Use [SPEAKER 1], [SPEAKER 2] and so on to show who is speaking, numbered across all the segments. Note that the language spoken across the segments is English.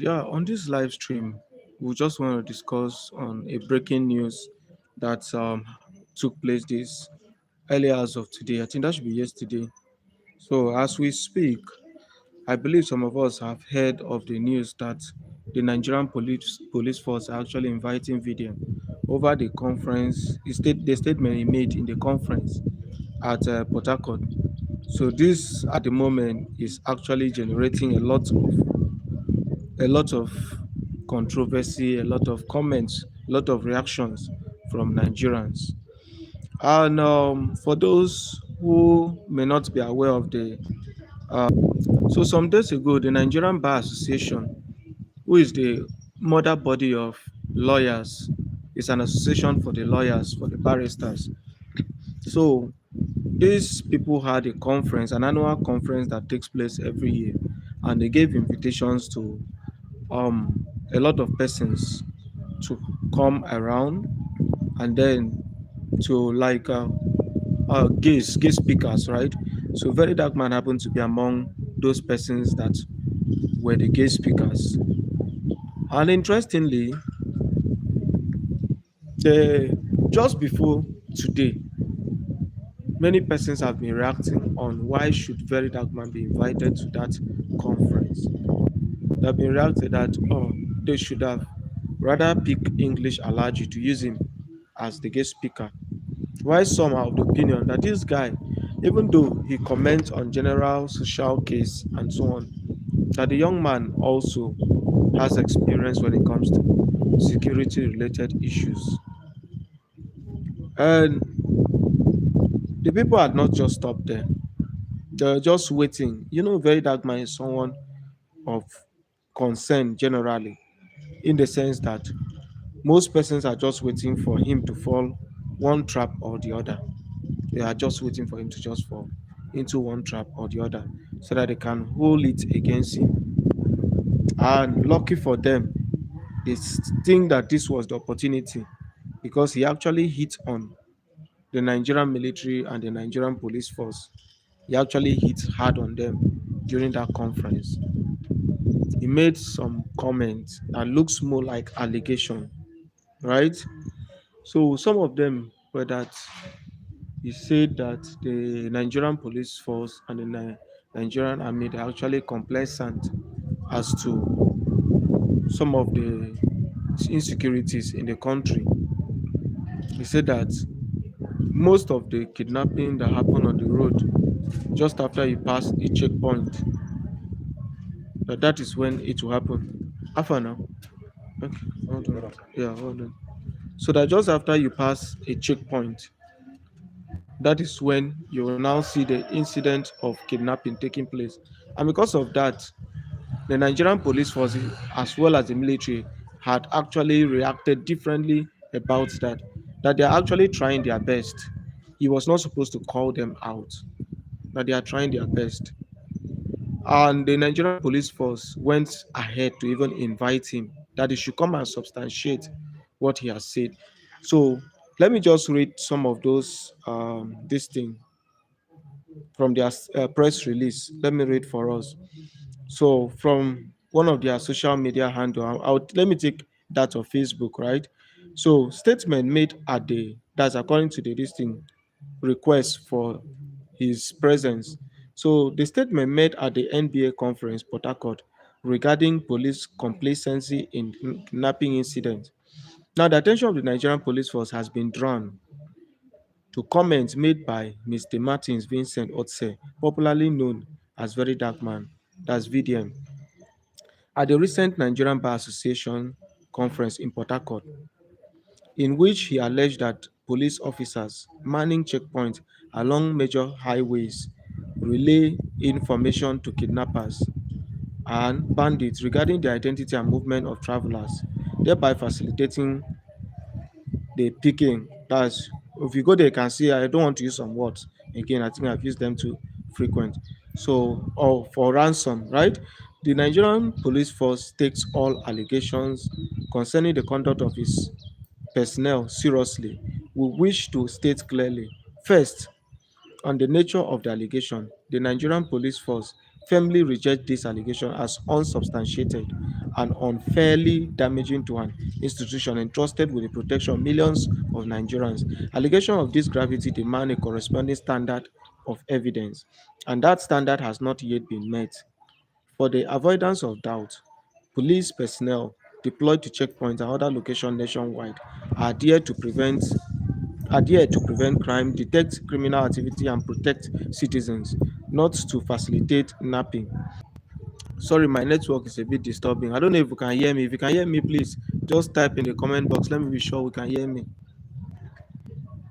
[SPEAKER 1] Yeah, on this live stream, we just want to discuss on a breaking news that took place this early hours of today. I think that should be yesterday. So as we speak, I believe some of us have heard of the news that the Nigerian police force are actually inviting VDM over the conference. The statement he made in the conference at Port Harcourt. So this at the moment is actually generating a lot of controversy, a lot of comments, a lot of reactions from Nigerians. And for those who may not be aware of so some days ago, the Nigerian Bar Association, who is the mother body of lawyers, is an association for the lawyers, for the barristers. So these people had a conference, an annual conference that takes place every year, and they gave invitations to a lot of persons to come around, and then to like gay speakers, right? So Very Dark Man happened to be among those persons that were the gay speakers. And interestingly, the just before today, many persons have been reacting on why should Very Dark Man be invited to that conference. They have been reacting that they should have rather pick English Alaji to use him as the guest speaker. Why some are of the opinion that this guy, even though he comments on general social case and so on, that the young man also has experience when it comes to security related issues. And the people had not just stopped there. They're just waiting. Very Dark Man is someone of concern generally, in the sense that most persons are just waiting for him to fall one trap or the other. They are just waiting for him to just fall into one trap or the other so that they can hold it against him. And lucky for them, they think that this was the opportunity because he actually hit on the Nigerian military and the Nigerian police force. He actually hit hard on them during that conference. He made some comments that looks more like allegation, right? So some of them were that he said that the Nigerian police force and the Nigerian army are actually complacent as to some of the insecurities in the country. He said that most of the kidnapping that happen on the road just after you pass a checkpoint, that is when it will happen. After now, okay, hold on. Yeah, hold on. So that just after you pass a checkpoint, that is when you will now see the incident of kidnapping taking place. And because of that, the Nigerian police force, as well as the military, had actually reacted differently about that. That they are actually trying their best. He was not supposed to call them out, that they are trying their best. And the Nigerian police force went ahead to even invite him that he should come and substantiate what he has said. So let me just read some of those this thing from their press release. Let me read for us. So from one of their social media handle, let me take that of Facebook, right? So statement made at that's according to the listing request for his presence. So the statement made at the NBA conference, Port Harcourt, regarding police complacency in kidnapping incident. Now, the attention of the Nigerian police force has been drawn to comments made by Mr. Martins Vincent Otse, popularly known as Very Dark Man, that's VDM, at the recent Nigerian Bar Association conference in Port Harcourt, in which he alleged that police officers manning checkpoints along major highways relay information to kidnappers and bandits regarding the identity and movement of travelers, thereby facilitating the picking. That's if you go there, you can see I don't want to use some words again. I think I've used them too frequent. So, or for ransom, right? The Nigerian police force takes all allegations concerning the conduct of its personnel seriously. We wish to state clearly, first, on the nature of the allegation, the Nigerian police force firmly rejects this allegation as unsubstantiated and unfairly damaging to an institution entrusted with the protection of millions of Nigerians. Allegations of this gravity demand a corresponding standard of evidence, and that standard has not yet been met. For the avoidance of doubt, police personnel deployed to checkpoints and other locations nationwide are there to prevent crime, detect criminal activity, and protect citizens, not to facilitate napping. Sorry, my network is a bit disturbing. I don't know if you can hear me. If you can hear me, please just type in the comment box. Let me be sure we can hear me.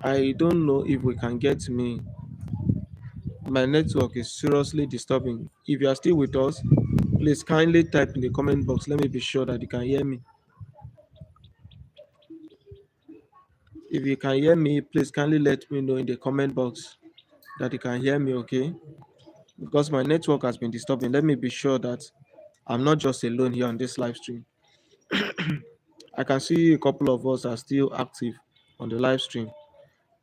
[SPEAKER 1] I don't know if we can get me. My network is seriously disturbing. If you are still with us, please kindly type in the comment box. Let me be sure that you can hear me. If you can hear me, please kindly let me know in the comment box that you can hear me, okay? Because my network has been disturbing. Let me be sure that I'm not just alone here on this live stream. I can see a couple of us are still active on the live stream.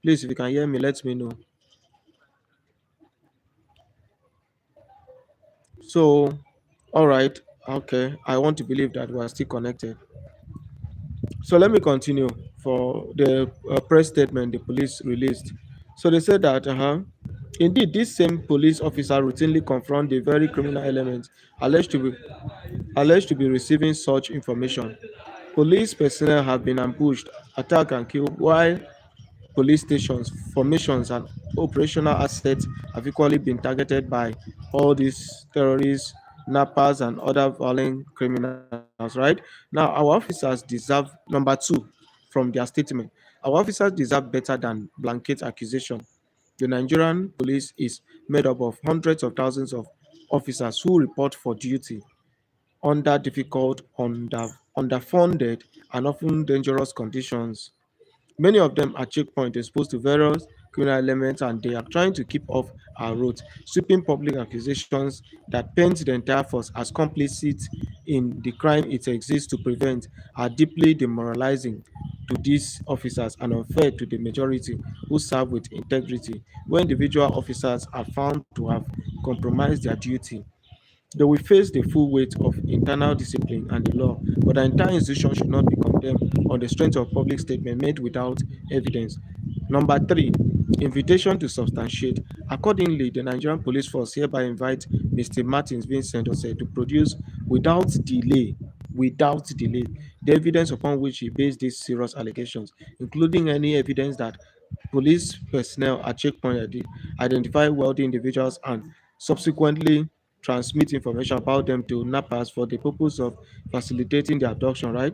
[SPEAKER 1] Please, if you can hear me, let me know. So, all right, okay. I want to believe that we are still connected. So let me continue for the press statement the police released. So they said that, indeed, this same police officer routinely confront the very criminal elements alleged to be receiving such information. Police personnel have been ambushed, attacked, and killed, while police stations, formations, and operational assets have equally been targeted by all these terrorists, nappers, and other violent criminals, right? Now, our officers deserve, number two, from their statement, our officers deserve better than blanket accusation. The Nigerian police is made up of hundreds of thousands of officers who report for duty under difficult, underfunded, and often dangerous conditions. Many of them are checkpoints exposed to various criminal elements, and they are trying to keep off our roads. Sweeping public accusations that paint the entire force as complicit in the crime it exists to prevent are deeply demoralizing to these officers and unfair to the majority who serve with integrity. When individual officers are found to have compromised their duty, they will face the full weight of internal discipline and the law, but the entire institution should not be condemned on the strength of public statement made without evidence. Number three, invitation to substantiate. Accordingly, the Nigerian Police Force hereby invite Mr. Martins Vincent Ose to produce without delay, the evidence upon which he based these serious allegations, including any evidence that police personnel at checkpoint identify wealthy individuals and subsequently transmit information about them to nappers for the purpose of facilitating the abduction, right?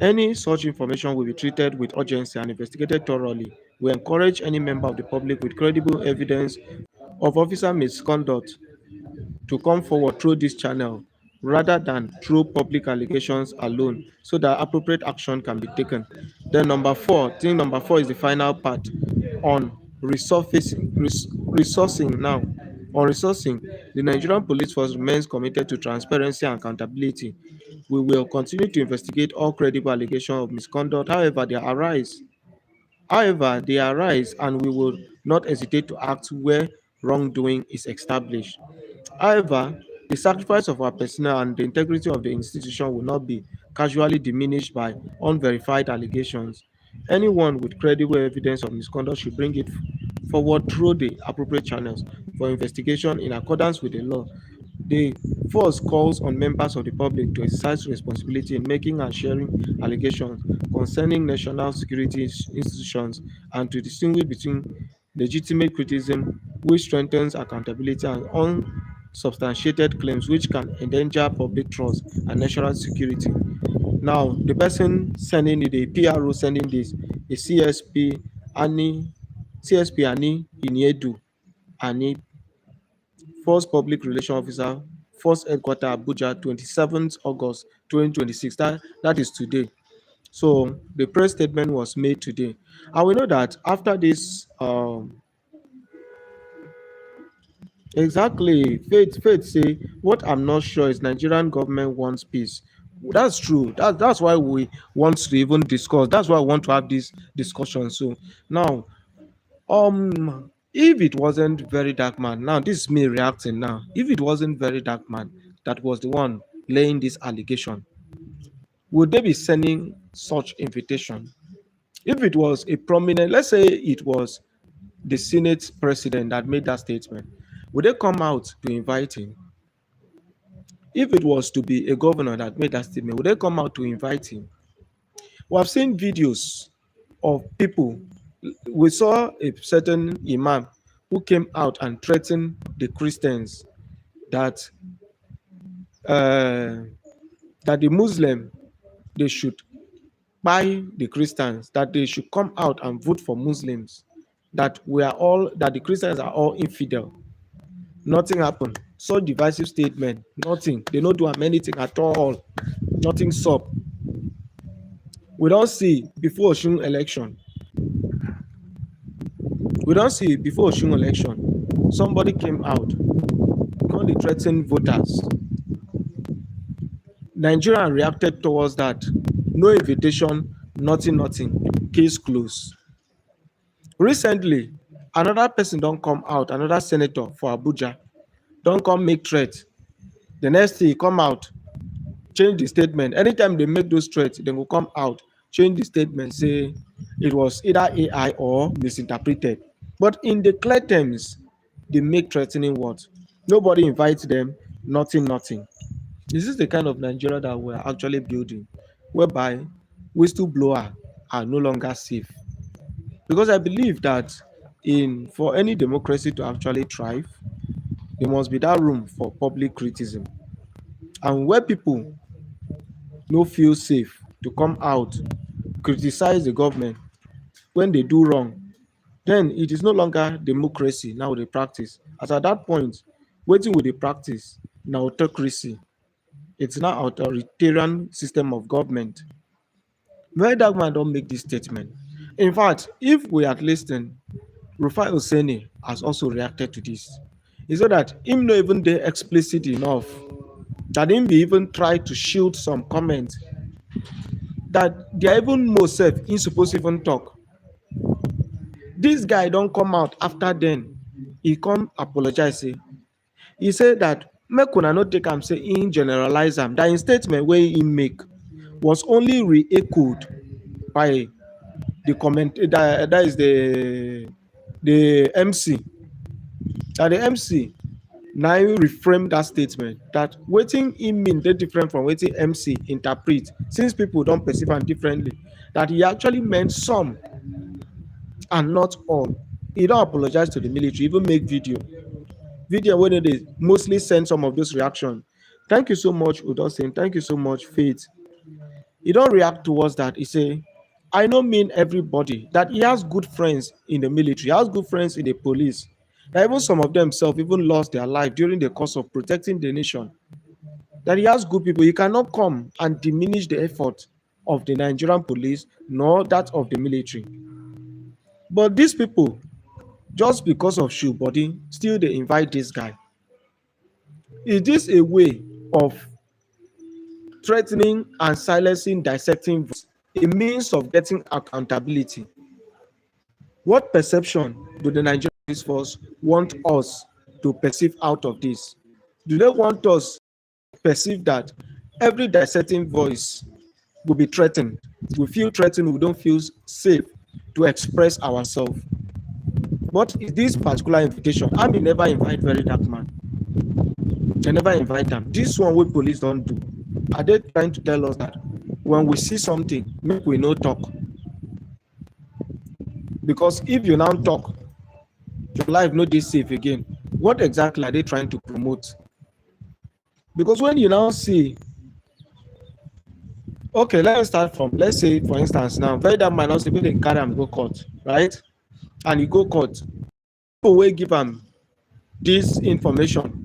[SPEAKER 1] Any such information will be treated with urgency and investigated thoroughly. We encourage any member of the public with credible evidence of officer misconduct to come forward through this channel rather than through public allegations alone so that appropriate action can be taken. Then number four is the final part on resourcing now. On resourcing, the Nigerian Police Force remains committed to transparency and accountability. We will continue to investigate all credible allegations of misconduct, however they arise, and we will not hesitate to act where wrongdoing is established. However, the sacrifice of our personnel and the integrity of the institution will not be casually diminished by unverified allegations. Anyone with credible evidence of misconduct should bring it forward through the appropriate channels for investigation in accordance with the law. The force calls on members of the public to exercise responsibility in making and sharing allegations concerning national security institutions and to distinguish between legitimate criticism, which strengthens accountability, and unsubstantiated claims which can endanger public trust and national security. Now, the person sending it, the PRO sending this, is Ani, CSP Ani Iniedu, Ani, First Public Relation Officer, First Headquarter Abuja, 27th August 2026. That is today. So the press statement was made today. And we know that after this, exactly, Faith say, what I'm not sure is Nigerian government wants peace. That's true. That's why we want to even discuss. That's why I want to have this discussion. So now, if it wasn't Very Dark Man, now this is me reacting now. If it wasn't Very Dark Man that was the one laying this allegation, would they be sending such invitation? If it was a prominent, let's say it was the Senate president that made that statement, would they come out to invite him? If it was to be a governor that made that statement, would they come out to invite him? We have seen videos of people. We saw a certain imam who came out and threatened the Christians that uh, that the Muslim, they should buy the Christians, that they should come out and vote for Muslims, that the Christians are all infidel. Nothing happened. So divisive statement, nothing. They don't do anything at all. Nothing sup. We don't see before Oshun election. Somebody came out, called the threatened voters. Nigeria reacted towards that. No invitation, nothing. Case closed. Recently, another person don't come out, another senator for Abuja, don't come make threat. The next thing, he come out, change the statement. Anytime they make those threats, they will come out, change the statement, say it was either AI or misinterpreted. But in the clear terms, they make threatening words. Nobody invites them, nothing. This is the kind of Nigeria that we're actually building, whereby whistleblowers are no longer safe. Because I believe that for any democracy to actually thrive, there must be that room for public criticism. And where people no feel safe to come out, criticize the government when they do wrong, then it is no longer democracy now they practice. As at that point, waiting with the practice, now autocracy. It's now authoritarian system of government. VeryDarkBlackMan don't make this statement. In fact, if we had listened, Rufai Oseni has also reacted to this. He said that him not even there explicit enough, that him be even try to shield some comments, that they are even more safe, he supposed to even talk. This guy don't come out after then. He come apologize. He said that make una not take am say in generalize am, that in statement where he make was only re-echoed by the comment that is the MC. That the MC now reframe that statement, that wetin he mean dey different from wetin MC interpret, since people don't perceive am differently, that he actually meant some and not all. He don't apologize to the military, even make video when they mostly send some of those reactions. Thank you so much, Udosin. Thank you so much, Faith. He don't react towards that. He say, I don't mean everybody, that he has good friends in the military, he has good friends in the police, that even some of them self even lost their life during the course of protecting the nation. That he has good people. He cannot come and diminish the effort of the Nigerian police nor that of the military. But these people, just because of shoe body, still they invite this guy. Is this a way of threatening and silencing, dissecting voice, a means of getting accountability? What perception do the Nigerian police force want us to perceive out of this? Do they want us to perceive that every dissecting voice will be threatened? We feel threatened, we don't feel safe to express ourselves. What is this particular invitation? I may never invite VeryDarkBlackMan. They never invite them. This one what police don't do. Are they trying to tell us that when we see something, make we no talk? Because if you now talk, your life no dey safe again. What exactly are they trying to promote? Because when you now see, okay, let's start from, let's say for instance now, VeryDarkBlackMan now say they carry him go court, right? And he go court. People will give him this information.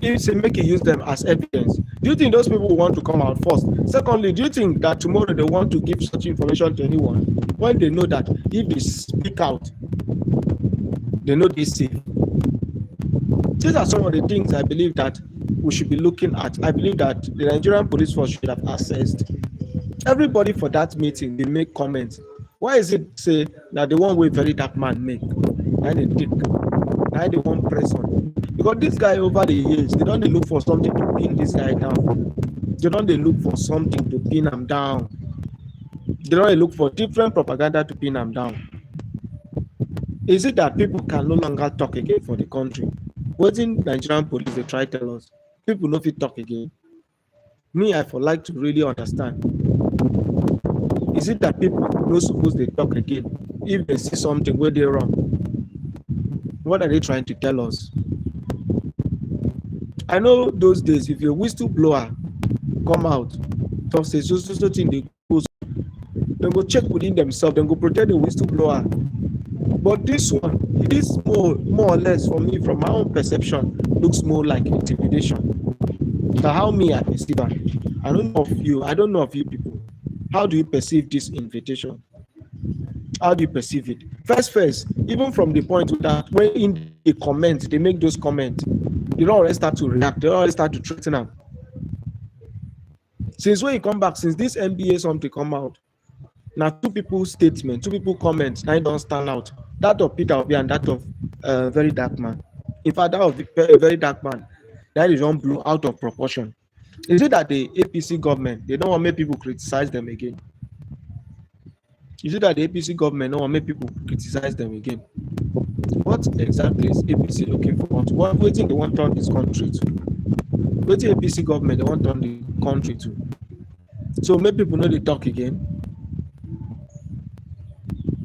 [SPEAKER 1] If say make you use them as evidence, do you think those people will want to come out first? Secondly, do you think that tomorrow they want to give such information to anyone when they know that if they speak out, they know they safe? These are some of the things I believe that we should be looking at. I believe that the Nigerian police force should have assessed everybody for that meeting. They make comments. Why is it say that the one way VeryDarkBlackMan make? And they take. Now they want press on. Because this guy over the years, they don't look for something to pin this guy down. They don't they look for something to pin them down. They don't look for different propaganda to pin them down. Is it that people can no longer talk again for the country? What in Nigerian police they try tell us? People no fit talk again. Me, I for like to really understand. Is it that people no suppose they talk again if they see something where they're wrong? What are they trying to tell us? I know those days, if a whistleblower come out, talk say so thing they go check within themselves, then go protect the whistleblower. But this one, it is more or less for me, from my own perception, looks more like intimidation. So how me I perceive it. I don't know of you people. How do you perceive this invitation? How do you perceive it? First, even from the point that when in the comment, they make those comments, they don't already start to react, they don't already start to threaten them. Since when you come back, since this NBA something come out, now two people's statement, two people comments, now don't stand out. That of Peter Obi and that of VeryDarkBlackMan. In fact, that of VeryDarkBlackMan, that is one blew out of proportion. Is it that the APC government, they don't want to make people criticize them again? Is it that the APC government don't want to make people criticize them again? What exactly is APC looking for? What waiting they want to turn this country to? What the APC government they want to turn the country to? So make people know they talk again.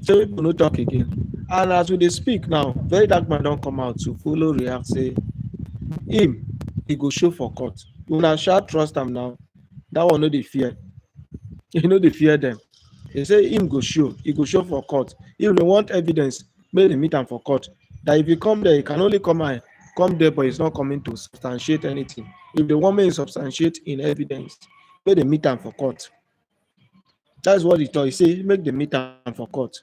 [SPEAKER 1] So people no talk again. And as we speak now, VeryDarkBlackMan don't come out to follow react, say him, he go show for court. Una shall trust them now. That one no they fear. You know they fear them. They say him go show, he go show for court. If they want evidence, make them meet him for court. That if you come there, you can only come there, but it's not coming to substantiate anything. If they want me to substantiate in evidence, make them meet him for court. That's what he thought. He say make them meet him for court.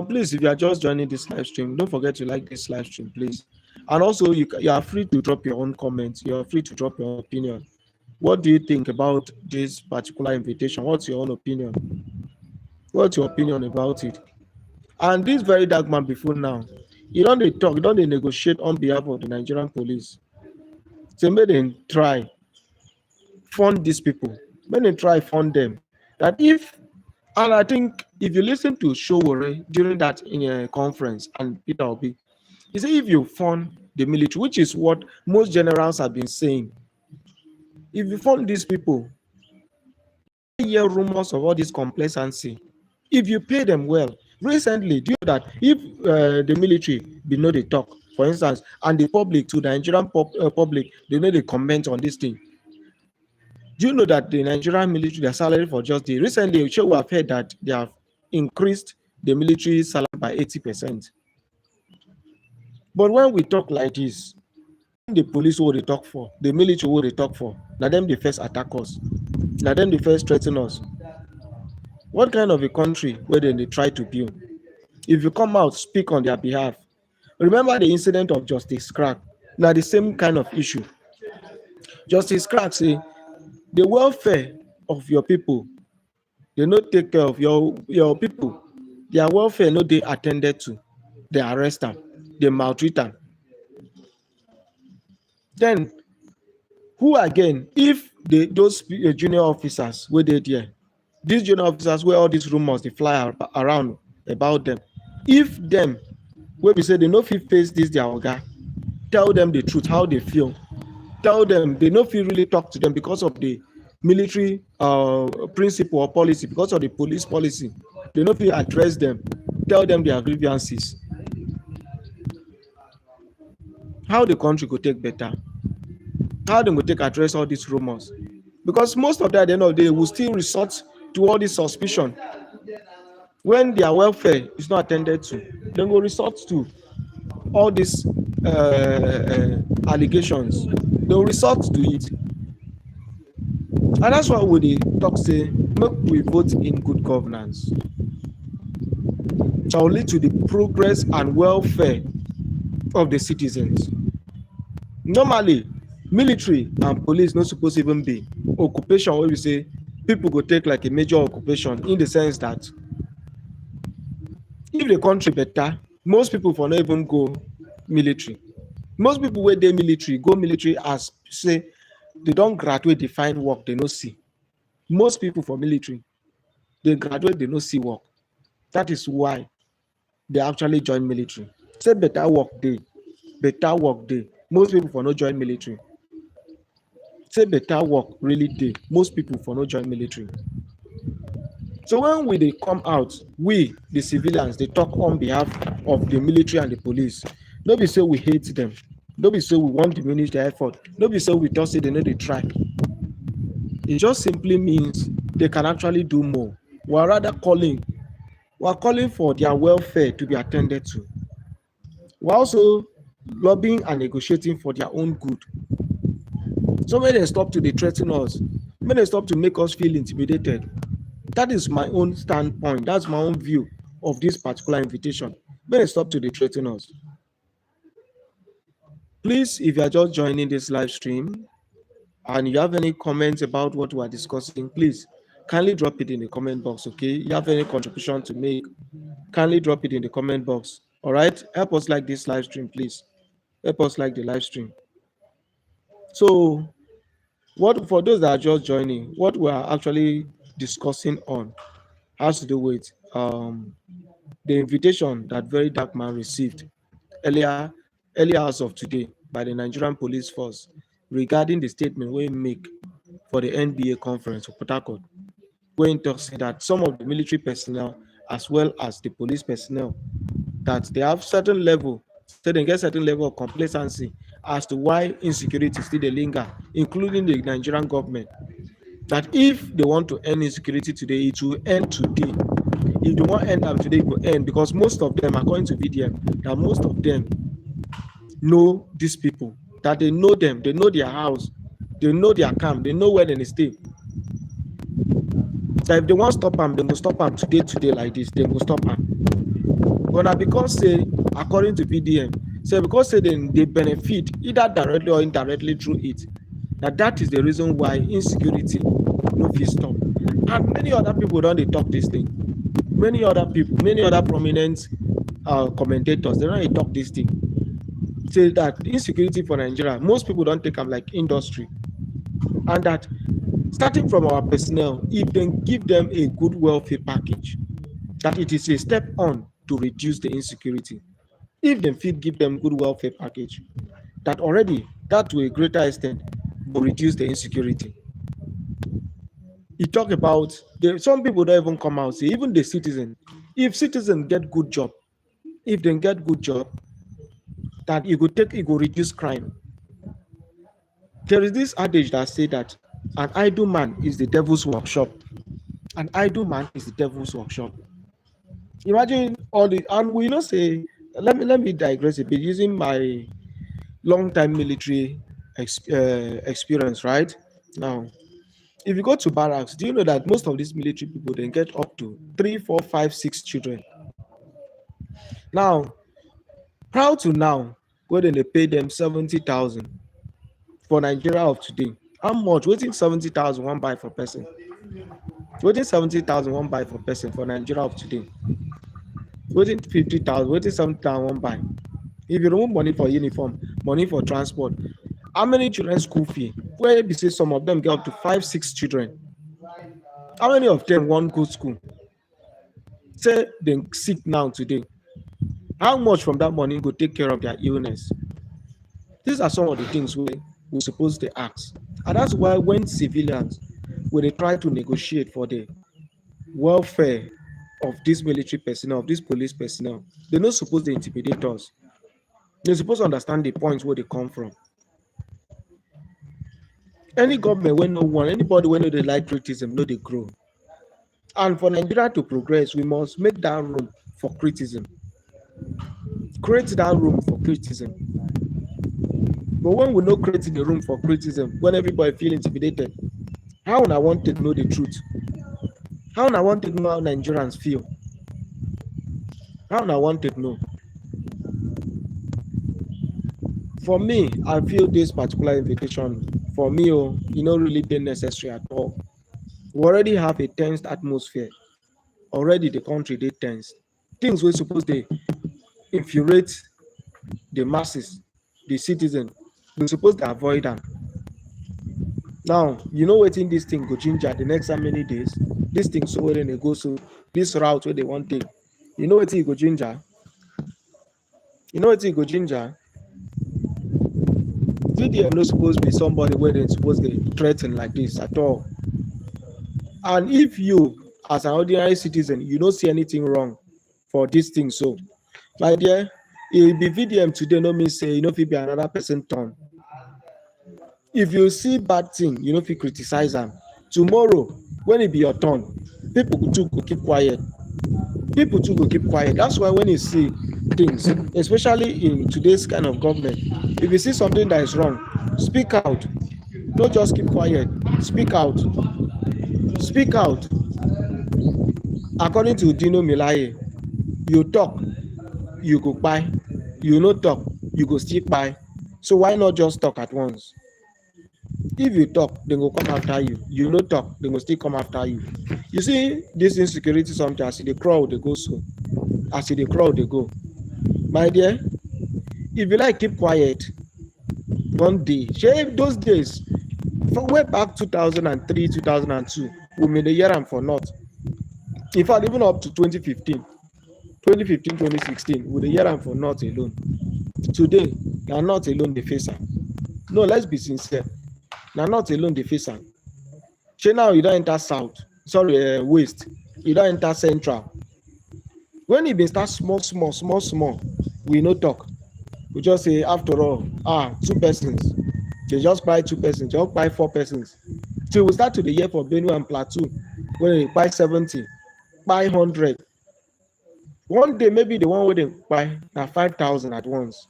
[SPEAKER 1] Please, if you are just joining this live stream, don't forget to like this live stream, please. And also, you are free to drop your own comments. You are free to drop your opinion. What do you think about this particular invitation? What's your own opinion? What's your opinion about it? And this VeryDarkBlackMan before now, you don't they talk, you don't they negotiate on behalf of the Nigerian police. So may they try fund these people. May they try fund them. That if, and I think if you listen to Showore during that in a conference and Peter Obi, he said if you fund the military, which is what most generals have been saying, if you fund these people, you hear rumors of all this complacency. If you pay them well, recently, do you know that if the military be know they talk, for instance, and the public, to the Nigerian public, they know they comment on this thing. Do you know that the Nigerian military, their salary for just the recently, we have heard that they have increased the military salary by 80%. But when we talk like this, the police what they talk for, the military what they talk for, now them the first attack us, now them the first threaten us. What kind of a country where they try to build? If you come out, speak on their behalf. Remember the incident of Justice Crack. Now the same kind of issue. Justice Crack say the welfare of your people, they not take care of your people. Their welfare no they attended to. They arrest them, they maltreat them. Then who again? If those junior officers were there, these junior officers where all these rumors they fly around about them, if them where we say they no fit face this their oga, tell them the truth, how they feel, tell them they no fit really talk to them because of the military principle or policy, because of the police policy, they no fit address them, tell them their grievances. How the country could take better? How they will take address all these rumors? Because most of them at the end of the day will still resort to all this suspicion. When their welfare is not attended to, they will resort to all these allegations. They will resort to it. And that's why we talk say, make we vote in good governance. Shall lead to the progress and welfare of the citizens. Normally, military and police not supposed to even be occupation where we say people go take like a major occupation, in the sense that if the country better, most people for not even go military. Most people where they military go military as say They don't graduate, they find work, they no see. Most people for military, they graduate, they no see work. That is why they actually join military. Say better work day, better work day. Most people for no join military. Say better work really day. Most people for no join military. So when we they come out, we the civilians they talk on behalf of the military and the police. No be say we hate them. No be say we want to diminish their effort. No be say we just say they know they try. It just simply means they can actually do more. We are rather calling, we are calling for their welfare to be attended to. We're also lobbying and negotiating for their own good. So when they stop to threaten us, when they stop to make us feel intimidated, that is my own standpoint. That's my own view of this particular invitation. When they stop to threaten us. Please, if you are just joining this live stream and you have any comments about what we are discussing, please kindly drop it in the comment box. Okay, you have any contribution to make, kindly drop it in the comment box. All right, help us like this live stream, please. Help us like the live stream. So what, for those that are just joining, what we are actually discussing on has to do with the invitation that VeryDarkMan received earlier hours of today by the Nigerian Police Force regarding the statement we make for the NBA Conference for Port Harcourt, going to say that some of the military personnel as well as the police personnel, that they have certain level, so they get certain level of complacency as to why insecurity still dey linger, including the Nigerian government. That if they want to end insecurity today, it will end today. If they want to end them today, it will end, because most of them, according to VDM, that most of them know these people, that they know them, they know their house, they know their camp, they know where they stay. So if they want to stop them, they will stop them today like this, they will stop them. But now because say, according to VDM, say because say they benefit either directly or indirectly through it, that is the reason why insecurity no fit stop. And many other people don't they talk this thing. Many other people, many other prominent commentators, they don't talk this thing. Say that insecurity for Nigeria, most people don't take them like industry, and that starting from our personnel, if they give them a good welfare package, that it is a step on to reduce the insecurity. If they fit give them good welfare package, that already, that to a greater extent will reduce the insecurity. He talk about some people don't even come out say, even the citizen, if citizens get good job, if they get good job, that it will reduce crime. There is this adage that say that an idle man is the devil's workshop. An idle man is the devil's workshop. Imagine all the, and we know say, let me digress a bit using my long time military experience, right? Now, if you go to barracks, do you know that most of these military people then get up to 3, 4, 5, 6 children? Now, proud to now, where they pay them 70,000 for Nigeria of today. How much? Waiting 70,000 one buy for person. Waiting 70,000 one buy for person for Nigeria of today. Waiting 50,000, waiting 70,000 one buy. If you remove money for uniform, money for transport, how many children school fee? Where you say some of them get up to 5, 6 children. How many of them want go school? Say they sick now today. How much from that money go take care of their illness? These are some of the things we're supposed to ask. And that's why when civilians, when they try to negotiate for the welfare of this military personnel, of this police personnel, they're not supposed to intimidate us. They're supposed to understand the points where they come from. Any government when no one, anybody when they like criticism, no they grow. And for Nigeria to progress, we must make that room for criticism. Create that room for criticism. But when we not create the room for criticism, when everybody feel intimidated, how I want to know the truth? How I want to know how Nigerians feel? How I want to know? For me, I feel this particular invitation, for me, really been necessary at all. We already have a tense atmosphere. Already the country they tense. Things we're supposed to infuriate the masses, the citizens, we're supposed to avoid them. Now, you know wetin this thing go ginger the next how many days? This thing so wey dem go so this route where they want take. You know wetin e go ginger? You know wetin e go ginger? VDM no suppose be somebody where they suppose dey threaten like this at all. And if you, as an ordinary citizen, you don't see anything wrong for this thing, so my dear, if be VDM today, no mean say you know if it be another person turn. If you see bad thing, you know if you criticize them. Tomorrow, when it be your turn, people too go keep quiet. People too go keep quiet. That's why when you see things, especially in today's kind of government, if you see something that is wrong, speak out. Don't just keep quiet. Speak out. Speak out. According to Dino Milaye, you talk, you go buy. You no talk, you go still buy. So why not just talk at once? If you talk, they go come after you. You no talk, they go still come after you. You see this insecurity sometimes as the crowd they go so. As the crowd they go. My dear, if you like keep quiet, one day, shame those days, from way back 2003, 2002, we made a year and for not. In fact, even up to 2015, 2016, with a year and for not alone. Today, you are not alone the face am. No, let's be sincere. Now not alone the face am. Shey now you don't enter south, sorry, west, you don't enter central. When e bin start small, we no talk. We just say after all, two persons. They just buy two persons, just buy four persons. Till we start to the year for Benue and Plateau, when they buy 70, buy 100. One day maybe the one where they buy na 5,000 at once.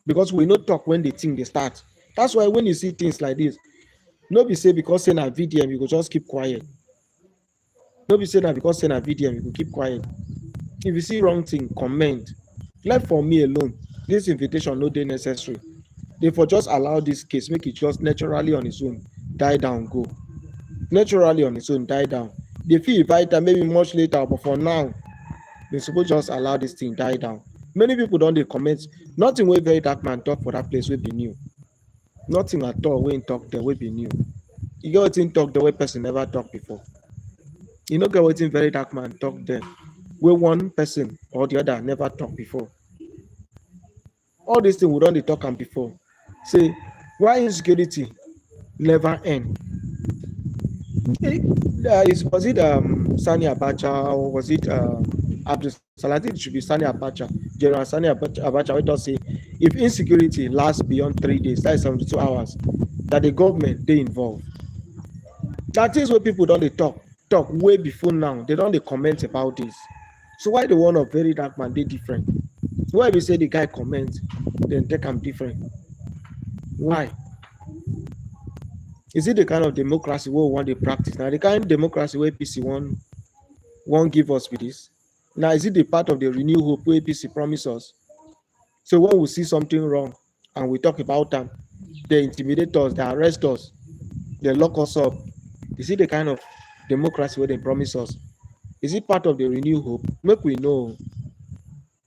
[SPEAKER 1] Because we no talk when the thing they start. That's why when you see things like this, no be say because say na VDM you go just keep quiet. No be say na because say na VDM you go keep quiet. If you see wrong thing, comment. Let for me alone. This invitation no dey necessary. They for just allow this case, make it just naturally on its own die down, go. Naturally on its own die down. They feel invite am maybe much later, but for now, they suppose just allow this thing die down. Many people don't they comment. Nothing wey VeryDarkMan talk for that place will be new. Nothing at all wey talk there will be new. You get wetin talk the way person never talk before. You no get wetin VeryDarkMan talk there where one person or the other never talk before. All these things we don dey talk am before. Say why insecurity never end? Was it Sani Abacha or was it Abdul Salam? I think it should be Sani Abacha, General Sani Abacha, who does say if insecurity lasts beyond 3 days, that is 72 hours, that the government they involved. That is what people don't they talk way before now. They don't they comment about this. So why the one of VeryDarkMan they different? Why we say the guy comment, then take them different? Why? Is it the kind of democracy we want to practice? Now the kind of democracy where PC won't give us with this. Now is it the part of the renew hope where PC promise us? So when we see something wrong and we talk about them, they intimidate us, they arrest us, they lock us up. Is it the kind of democracy where they promise us? Is it part of the renew hope? Make we know.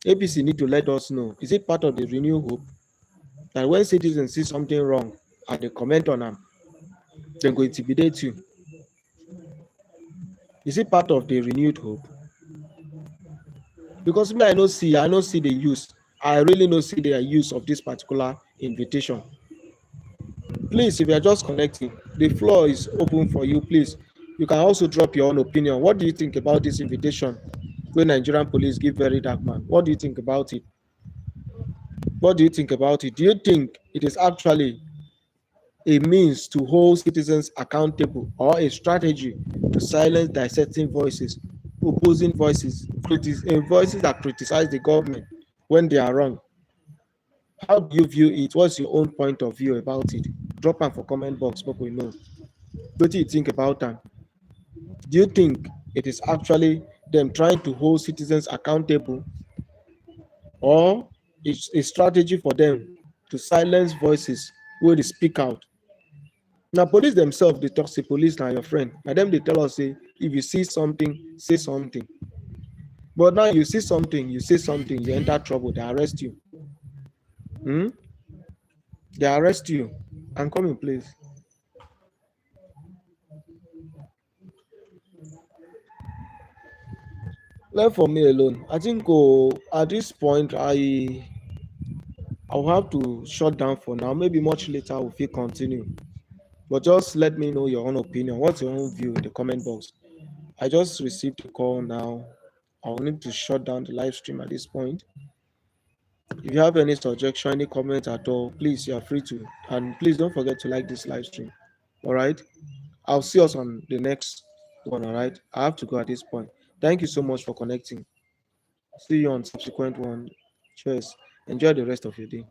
[SPEAKER 1] APC need to let us know. Is it part of the renew hope that when citizens see something wrong and they comment on them, they go intimidate you? Is it part of the renewed hope? Because me, I don't see the use. I really don't see the use of this particular invitation. Please, if you are just connecting, the floor is open for you. Please, you can also drop your own opinion. What do you think about this invitation when Nigerian police give VeryDarkMan? What do you think about it? What do you think about it? Do you think it is actually a means to hold citizens accountable or a strategy to silence dissecting voices, opposing voices, voices that criticize the government when they are wrong? How do you view it? What's your own point of view about it? Drop them for comment box, but we know. What do you think about them? Do you think it is actually them trying to hold citizens accountable or it's a strategy for them to silence voices where they speak out? Now, police themselves, they talk to police now your friend. And them they tell us, say, if you see something, say something. But now you see something, you say something, you enter trouble, they arrest you. They arrest you and come in place. Left for me alone. I think at this point I'll have to shut down for now. Maybe much later we'll feel continue. But just let me know your own opinion. What's your own view in the comment box? I just received a call now. I'll need to shut down the live stream at this point. If you have any suggestion, any comment at all, please you are free to. And please don't forget to like this live stream. All right. I'll see us on the next one. All right. I have to go at this point. Thank you so much for connecting. See you on subsequent one. Cheers. Enjoy the rest of your day.